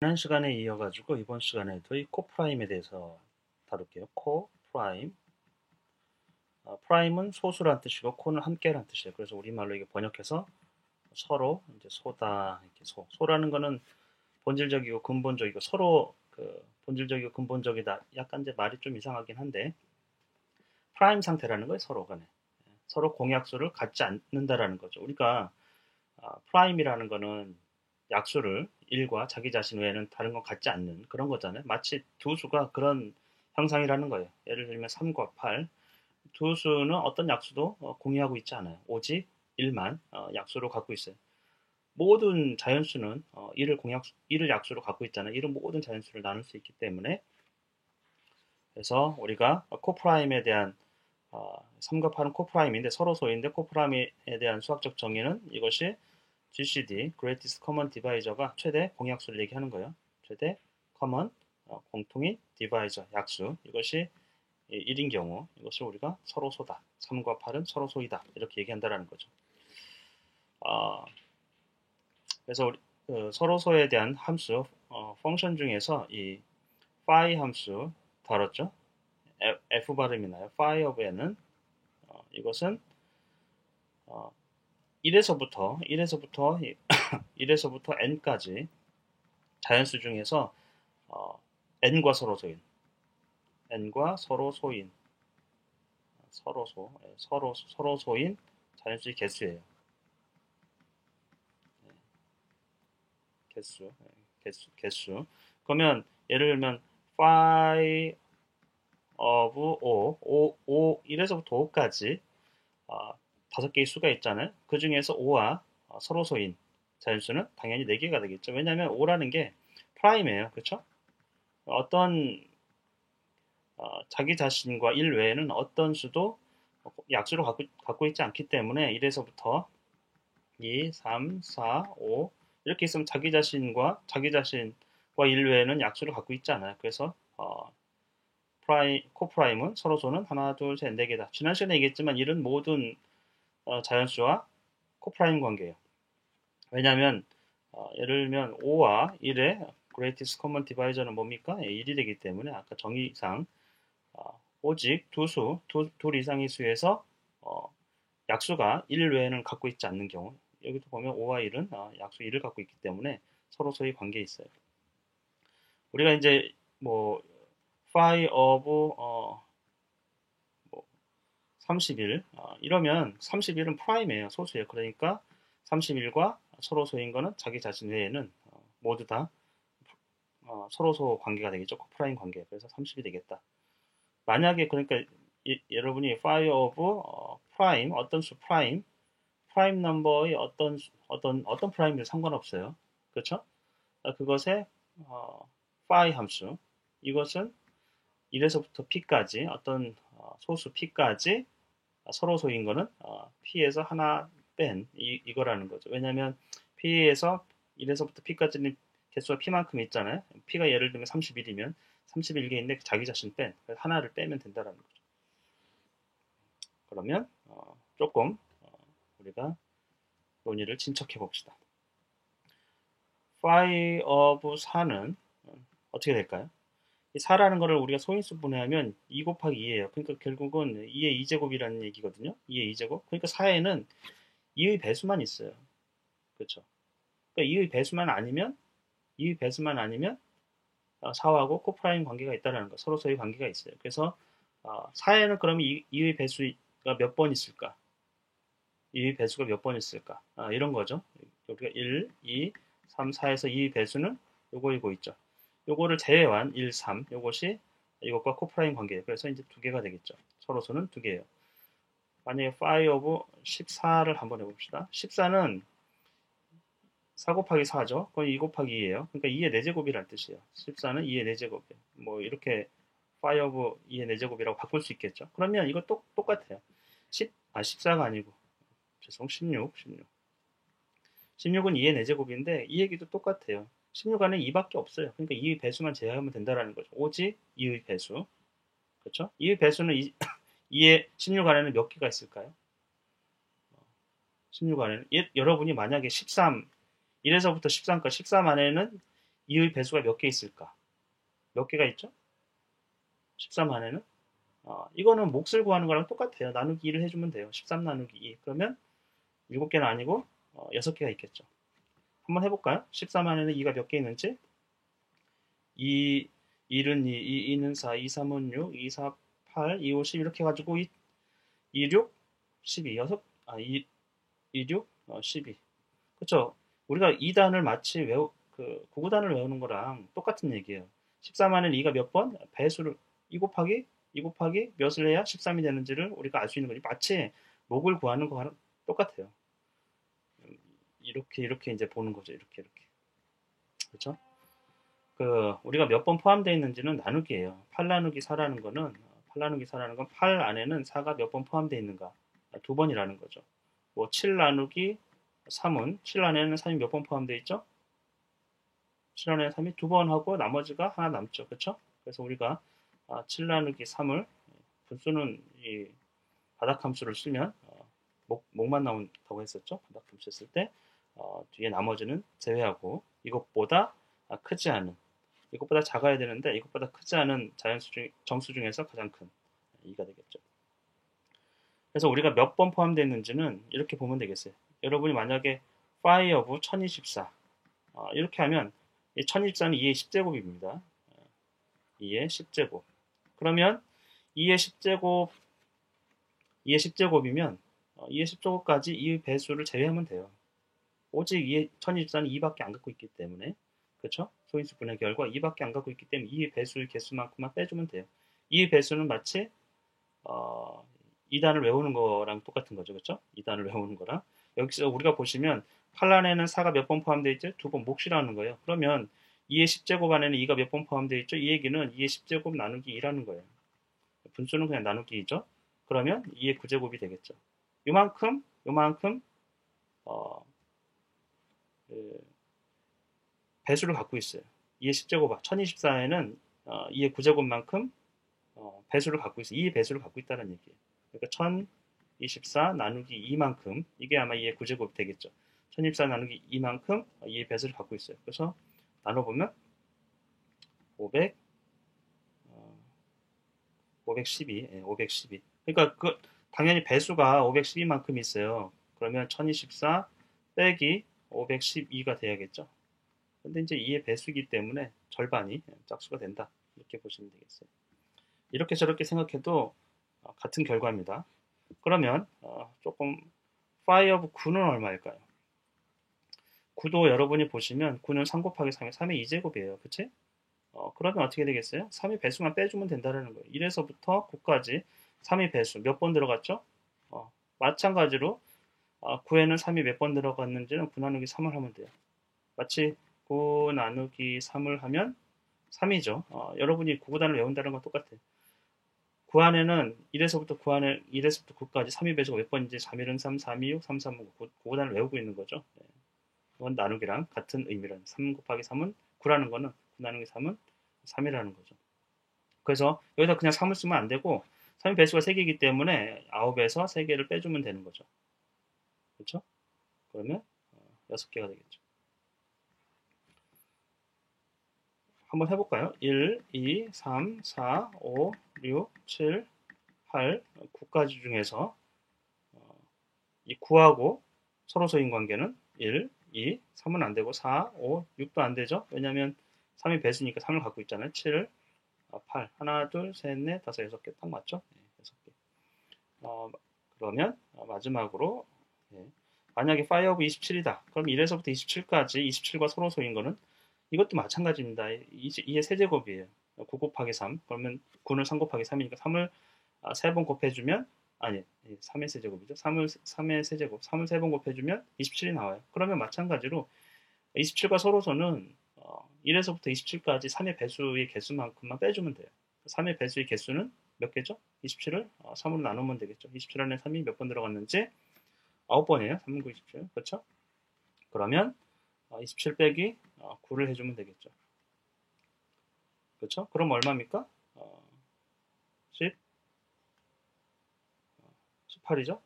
지난 시간에 이어가지고 이번 시간에도 이 코프라임에 대해서 다룰게요. 코프라임. 프라임은 소수란 뜻이고 코는 함께란 뜻이에요. 그래서 우리말로 이게 번역해서 서로 이제 소다 이렇게 소라는 거는 본질적이고 근본적이고 서로 그 본질적이고 근본적이다. 약간 이제 말이 좀 이상하긴 한데 프라임 상태라는 거예요. 서로 간에 서로 공약수를 갖지 않는다라는 거죠. 우리가 프라임이라는 거는 약수를 1과 자기 자신 외에는 다른 건 갖지 않는 그런 거잖아요. 마치 두 수가 그런 형상이라는 거예요. 예를 들면 3과 8. 두 수는 어떤 약수도 공유하고 있지 않아요. 오직 1만 약수로 갖고 있어요. 모든 자연수는 1을 약수로 갖고 있잖아요. 1은 모든 자연수를 나눌 수 있기 때문에 그래서 우리가 코프라임에 대한 3과 8은 코프라임인데 서로 소인데 코프라임에 대한 수학적 정의는 이것이 GCD, Greatest Common Divisor가 최대 공약수를 얘기하는 거예요. 최대 common, 공통인 디바이저, 약수. 이것이 1인 경우 이것을 우리가 서로소다. 3과 8은 서로소이다. 이렇게 얘기한다라는 거죠. 그래서 우리, 서로소에 대한 함수, 펑션 중에서 이 phi 함수 다뤘죠. F 발음이 나요. phi of n은 이것은 1에서부터 1에서부터 n까지 자연수 중에서 n과 서로소인 n과 서로소인 서로소인 자연수의 개수예요. 개수. 그러면 예를 들면 phi of 1에서부터 5까지 다섯 개의 수가 있잖아요. 그 중에서 5와 서로소인 자연수는 당연히 4개가 되겠죠. 왜냐하면 5라는 게 프라임이에요. 그렇죠? 어떤 자기 자신과 1 외에는 어떤 수도 약수로 갖고 있지 않기 때문에 1에서부터 2, 3, 4, 5 이렇게 있으면 자기 자신과 1 외에는 약수를 갖고 있지 않아요. 그래서 코프라임은 서로소는 하나, 둘, 셋, 4개다. 지난 시간에 얘기했지만 이런 모든 자연수와 코프라임 관계예요. 왜냐하면 예를 들면 5와 1의 greatest common divisor는 뭡니까? 1이 되기 때문에 아까 정의상 오직 둘 이상의 수에서 약수가 1 외에는 갖고 있지 않는 경우 여기도 보면 5와 1은 약수 1을 갖고 있기 때문에 서로소의 관계에 있어요. 우리가 이제 뭐 phi of 뭐 31 이러면 31은 프라임이에요. 소수예요. 그러니까 31과 서로소인 거는 자기 자신 외에는 모두 다 서로소 관계가 되겠죠. 프라임 관계. 그래서 30이 되겠다. 만약에 그러니까 여러분이 phi of prime 어떤 수 프라임 넘버의 어떤 프라임도 상관없어요. 그렇죠? 그것의 phi 함수 이것은 1에서부터 p까지 어떤 소수 p까지 서로소인 거는 p에서 하나 뺀 이거라는 거죠. 왜냐하면 p에서 1에서부터 p까지는 개수가 p만큼 있잖아요. p가 예를 들면 31이면 31개인데 자기 자신 뺀 하나를 빼면 된다라는 거죠. 그러면 조금 우리가 논의를 진척해 봅시다. phi of 4는 어떻게 될까요? 이 4라는 거를 우리가 소인수 분해하면 2 곱하기 2예요. 그러니까 결국은 2의 2제곱이라는 얘기거든요. 2의 2제곱. 그러니까 4에는 2의 배수만 있어요. 그렇죠? 그러니까 2의 배수만 아니면 4하고 코프라임 관계가 있다는 거. 서로서의 관계가 있어요. 그래서 4에는 그러면 2의 배수가 몇 번 있을까? 2의 배수가 몇 번 있을까? 이런 거죠. 우리가 1, 2, 3, 4에서 2의 배수는 요거 있죠. 요거를 제외한 1, 3 요것이 이것과 코프라임 관계예요. 그래서 이제 두 개가 되겠죠. 서로서는 두 개예요. 만약에 phi of 14를 한번 해봅시다. 14는 4 곱하기 4죠. 그건 2 곱하기 2예요. 그러니까 2의 4제곱이라는 뜻이에요. 14는 2의 4제곱이에요. 뭐 이렇게 phi of 2의 4제곱이라고 바꿀 수 있겠죠. 그러면 이거 똑같아요. 14가 아니고 죄송 16. 16은 2의 4제곱인데 이 얘기도 똑같아요. 16 안에 2밖에 없어요. 그러니까 2의 배수만 제외하면 된다는 거죠. 오직 2의 배수. 그렇죠? 2의 배수는 2의 16 안에는 몇 개가 있을까요? 16 안에는 여러분이 만약에 13 1에서부터 13까지 13 안에는 2의 배수가 몇 개 있을까? 몇 개가 있죠? 13 안에는? 이거는 몫을 구하는 거랑 똑같아요. 나누기 2를 해주면 돼요. 13 나누기 2. 그러면 7개는 아니고 6개가 있겠죠. 한번 해볼까요? 13 안에는 2가 몇 개 있는지? 2, 1은 2, 2는 4, 2, 3은 6, 2, 4, 8, 2, 5, 10 이렇게 해가지고 2, 6, 12, 2, 6, 12. 그쵸? 우리가 2단을 마치 그 9단을 외우는 거랑 똑같은 얘기예요. 13 안에는 2가 몇 번? 배수를 2 곱하기 몇을 해야 13이 되는지를 우리가 알 수 있는 거지. 마치 목을 구하는 거랑 똑같아요. 이렇게 이제 보는 거죠. 이렇게. 그렇죠? 우리가 몇 번 포함되어 있는지는 나누기예요. 8 나누기 4라는 거는 8 안에는 4가 몇 번 포함되어 있는가? 2번이라는 거죠. 뭐 7 나누기 3은 7 안에는 3이 몇 번 포함되어 있죠? 7 안에는 3이 2번 하고 나머지가 하나 남죠. 그렇죠? 그래서 우리가 7 나누기 3을 분수는 이 바닥함수를 쓰면 목만 나온다고 했었죠. 바닥함수 했을 때 뒤에 나머지는 제외하고 이것보다 크지 않은, 이것보다 작아야 되는데 이것보다 크지 않은 정수 중에서 가장 큰 2가 되겠죠. 그래서 우리가 몇 번 포함되어 있는지는 이렇게 보면 되겠어요. 여러분이 만약에 phi of 1024 이렇게 하면 1024는 2의 10제곱입니다. 2의 10제곱. 그러면 2의 10제곱이면 2의 10제곱까지 2의 배수를 제외하면 돼요. 오직 2의 1024는 2밖에 안 갖고 있기 때문에, 그렇죠? 소인수 분해 결과 2밖에 안 갖고 있기 때문에 2의 배수의 개수만큼만 빼주면 돼요. 2의 배수는 마치 2단을 외우는 거랑 똑같은 거죠. 그렇죠? 2단을 외우는 거랑. 여기서 우리가 보시면 8 안에는 4가 몇 번 포함되어 있죠? 2번 몫이라는 거예요. 그러면 2의 10제곱 안에는 2가 몇 번 포함되어 있죠? 이 얘기는 2의 10제곱 나누기 2라는 거예요. 분수는 그냥 나누기이죠. 그러면 2의 9제곱이 되겠죠. 요만큼 배수를 갖고 있어요. 2의 10제곱 1024에는 2의 9제곱만큼 배수를 갖고 있어요. 2의 배수를 갖고 있다는 얘기예요. 그러니까 1024 나누기 2만큼 이게 아마 2의 9제곱이 되겠죠. 1024 나누기 2만큼 2의 배수를 갖고 있어요. 그래서 나눠보면 500 512 512 그러니까 당연히 배수가 512만큼 있어요. 그러면 1024 빼기 512가 돼야겠죠. 근데 이제 2의 배수이기 때문에 절반이 짝수가 된다. 이렇게 보시면 되겠어요. 이렇게 저렇게 생각해도 같은 결과입니다. 그러면 조금 phi of 9는 얼마일까요? 9도 여러분이 보시면 9는 3 곱하기 3이 3의 2제곱이에요. 그치? 그러면 어떻게 되겠어요? 3의 배수만 빼주면 된다는 거예요. 1에서부터 9까지 3의 배수 몇 번 들어갔죠? 마찬가지로 9에는 3이 몇 번 들어갔는지는 9 나누기 3을 하면 돼요. 마치 9 나누기 3을 하면 3이죠. 여러분이 9구단을 외운다는 건 똑같아요. 9 안에는 1에서부터 9까지 3의 배수가 몇 번인지 3일은 3, 3이 6, 3, 3, 9, 9구단을 외우고 있는 거죠. 그건 나누기랑 같은 의미라는 3 곱하기 3은 9라는 거는 9 나누기 3은 3이라는 거죠. 그래서 여기다 그냥 3을 쓰면 안 되고 3의 배수가 3개이기 때문에 9에서 3개를 빼주면 되는 거죠. 그렇죠? 그러면 6개가 되겠죠. 한번 해볼까요? 1, 2, 3, 4, 5, 6, 7, 8, 9가지 중에서 이 9하고 서로서인 관계는 1, 2, 3은 안 되고 4, 5, 6도 안 되죠? 왜냐면 3이 배수니까 3을 갖고 있잖아요. 7, 8, 하나, 둘, 셋, 넷, 다섯, 6개 딱 맞죠? 네, 6개. 그러면 마지막으로 만약에 phi of 27이다. 그럼 1에서부터 27까지 27과 서로소인 거는 이것도 마찬가지입니다. 2의 세제곱이에요. 9 곱하기 3. 그러면 9는 3 곱하기 3이니까 3을 3번 곱해주면 3의 세제곱이죠. 3의 세제곱. 3을 3번 곱해주면 27이 나와요. 그러면 마찬가지로 27과 서로소는 1에서부터 27까지 3의 배수의 개수만큼만 빼주면 돼요. 3의 배수의 개수는 몇 개죠? 27을 3으로 나누면 되겠죠. 27 안에 3이 몇 번 들어갔는지 9번이에요. 3, 9, 27. 그렇죠? 그러면 27 빼기 9를 해주면 되겠죠. 그렇죠? 그럼 얼마입니까? 18이죠?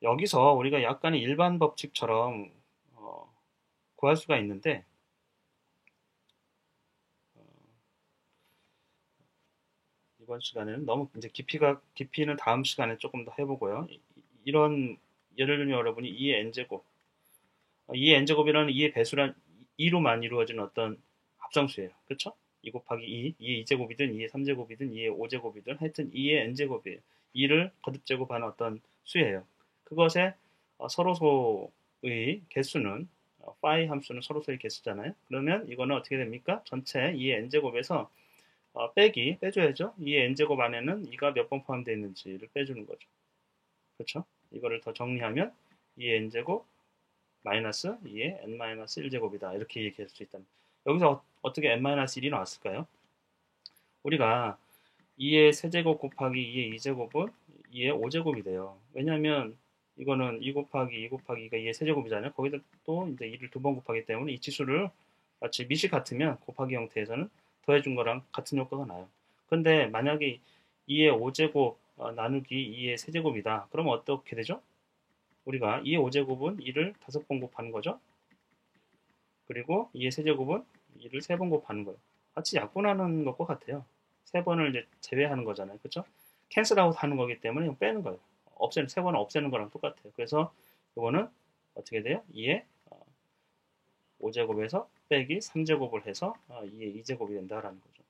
여기서 우리가 약간의 일반 법칙처럼 구할 수가 있는데 이번 시간에는 너무 이제 깊이는 다음 시간에 조금 더 해보고요. 이런 예를 들면 여러분이 2의 n제곱, 2의 n제곱이라는 2의 배수란 2로만 이루어진 어떤 합성수예요. 그렇죠? 2 곱하기 2, 2의 2제곱이든 2의 3제곱이든 2의 5제곱이든 하여튼 2의 n제곱이에요. 2를 거듭제곱하는 어떤 수예요. 그것의 서로소의 개수는 파이 함수는 서로소의 개수잖아요. 그러면 이거는 어떻게 됩니까? 전체 2의 n제곱에서 빼줘야죠. 2의 n제곱 안에는 2가 몇 번 포함되어 있는지를 빼주는 거죠. 그렇죠? 이거를 더 정리하면 2의 n제곱 마이너스 2의 n-1제곱이다. 이렇게 얘기할 수 있다. 여기서 어떻게 n-1이 나왔을까요? 우리가 2의 세제곱 곱하기 2의 2제곱은 2의 5제곱이 돼요. 왜냐하면 이거는 2 곱하기 2 곱하기 2가 2의 세제곱이잖아요. 거기다 또 이제 2를 두 번 곱하기 때문에 이 지수를 마치 밑이 같으면 곱하기 형태에서는 더해준 거랑 같은 효과가 나요. 근데 만약에 2의 5제곱 나누기 2의 세제곱이다. 그러면 어떻게 되죠? 우리가 2의 5제곱은 2를 5번 곱하는 거죠. 그리고 2의 세제곱은 2를 3번 곱하는 거예요. 같이 약분하는 것과 같아요. 3번을 이제 제외하는 거잖아요. 그렇죠? 캔슬아웃 하는 거기 때문에 이거 빼는 거예요. 3번을 없애는 거랑 똑같아요. 그래서 이거는 어떻게 돼요? 2의 5제곱에서 빼기 3제곱을 해서 2의 2제곱이 된다라는 거죠.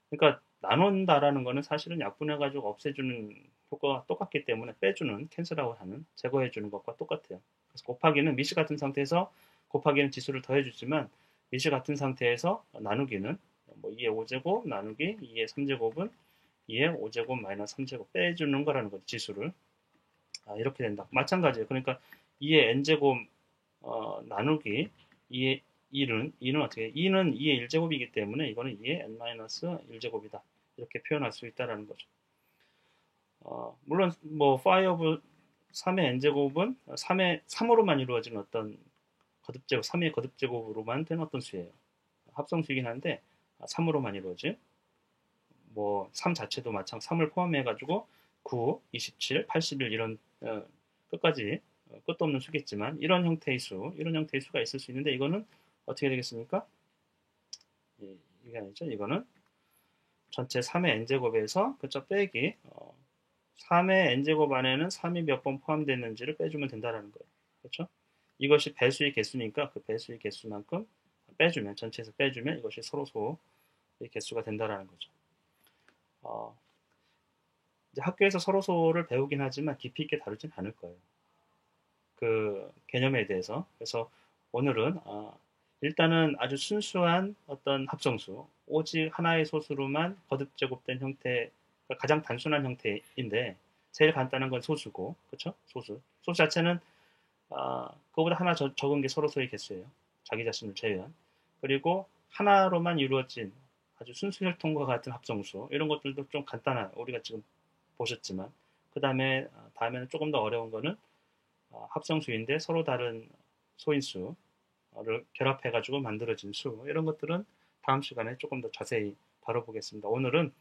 그러니까 나눈다라는 거는 사실은 약분해가지고 없애주는 효과가 똑같기 때문에 빼주는, 캔슬아웃 하는, 제거해주는 것과 똑같아요. 그래서 곱하기는 미시 같은 상태에서 곱하기는 지수를 더해주지만 미시 같은 상태에서 나누기는 뭐 2의 5제곱 나누기 2의 3제곱은 2의 5제곱 마이너스 3제곱 빼주는 거라는 거죠. 지수를. 이렇게 된다. 마찬가지예요. 그러니까 2의 n제곱 나누기 2의 2는 어떻게 2는 2의 1제곱이기 때문에 이거는 2의 n-1제곱이다. 이렇게 표현할 수 있다라는 거죠. 물론 뭐 3의 n제곱은 3으로만 이루어진 어떤 거듭제곱, 3의 거듭제곱으로만 된 어떤 수예요. 합성수이긴 한데 3으로만 이루어진 뭐 3 자체도 마찬가지 3을 포함해 가지고 9, 27, 81 이런 끝까지 끝도 없는 수겠지만 이런 형태의 수가 있을 수 있는데 이거는 어떻게 되겠습니까? 이게 아니죠. 이거는 전체 3의 n제곱에서 그쵸 빼기 3의 n제곱 안에는 3이 몇 번 포함됐는지를 빼주면 된다는 거예요. 그렇죠? 이것이 배수의 개수니까 그 배수의 개수만큼 빼주면 전체에서 빼주면 이것이 서로소의 개수가 된다는 거죠. 이제 학교에서 서로소를 배우긴 하지만 깊이 있게 다루진 않을 거예요. 그 개념에 대해서. 그래서 오늘은 일단은 아주 순수한 어떤 합성수, 오직 하나의 소수로만 거듭제곱된 형태, 가장 단순한 형태인데 제일 간단한 건 소수고, 그렇죠? 소수. 소수 자체는 그거보다 하나 적은 게 서로소의 개수예요. 자기 자신을 제외한. 그리고 하나로만 이루어진 아주 순수 혈통과 같은 합성수 이런 것들도 좀 간단한 우리가 지금 보셨지만 그 다음에는 조금 더 어려운 거는 합성수인데 서로 다른 소인수를 결합해가지고 만들어진 수 이런 것들은 다음 시간에 조금 더 자세히 다뤄보겠습니다. 오늘은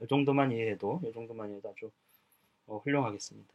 이 정도만 이해해도 아주 훌륭하겠습니다.